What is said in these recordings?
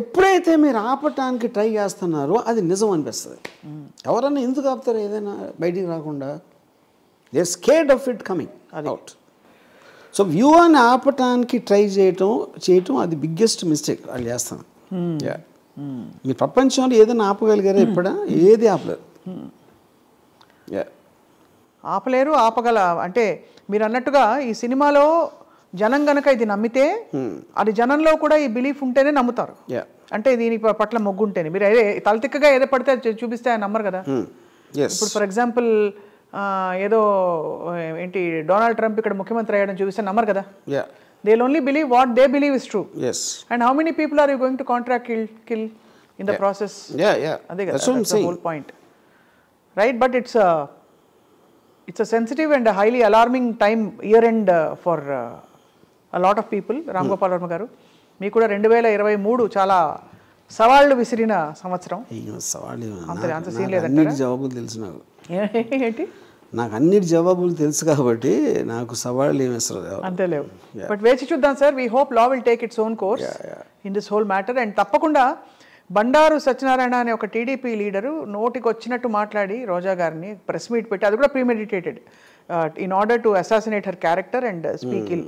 ఎప్పుడైతే మీరు ఆపటానికి ట్రై చేస్తున్నారో అది నిజం అనిపిస్తుంది. ఎవరన్నా ఎందుకు ఆపుతారు ఏదైనా బయటికి రాకుండా? They are scared of it coming out. So వ్యూహాన్ని ఆపటానికి ట్రై చేయటం అది బిగ్గెస్ట్ మిస్టేక్ వాళ్ళు చేస్తాను. మీ ప్రపంచంలో ఏదైనా ఆపగలిగారా ఎప్పుడా? ఏది ఆపలేరు. ఆపలేరు, ఆపగల అంటే మీరు అన్నట్టుగా ఈ సినిమాలో జనం గనక ఇది నమ్మితే అది జనంలో కూడా ఈ బిలీఫ్ ఉంటేనే నమ్ముతారు. అంటే దీని పట్ల మొగ్గు ఉంటేనే. మీరు తలతిక్కగా ఏదో పడితే చూపిస్తే ఆయన నమ్మరు కదా. ఇప్పుడు ఫర్ ఎగ్జాంపుల్ ఏదో ఏంటి డొనాల్డ్ ట్రంప్ ఇక్కడ ముఖ్యమంత్రి అయ్యాడని చూపిస్తే నమ్మరు కదా. They will only believe what they believe is true. And how many people are you going to contract kill in the process? అదే కదా whole point, right? But it's a sensitive and a highly alarming time, year end for a lot of people. Ram Gopal Varma గారు, మీకు కూడా 2023 చాలా సవాళ్ళు విసిరిన సంవత్సరం. అంత సీన్ లేదంటారా? జవాబులు తెలుసు నాకు. ఏంటి? నాకు అన్నిటి జవాబులు తెలుసు కాబట్టి నాకు సవాళ్ళు ఏమి వస్తుంది అంతే లేవు. బట్ వేచి చూద్దాం sir. We hope law will take its own course in this whole matter. And తప్పకుండా బండారు సత్యనారాయణ అనే ఒక టీడీపీ లీడరు నోటికి వచ్చినట్టు మాట్లాడి రోజా గారిని ప్రెస్ మీట్ పెట్టి, అది కూడా premeditated, in order to assassinate her character and speak ill.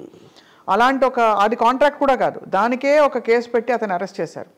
అలాంటి అది కాంట్రాక్ట్ కూడా కాదు, దానికే ఒక కేసు పెట్టి అతను అరెస్ట్ చేశారు.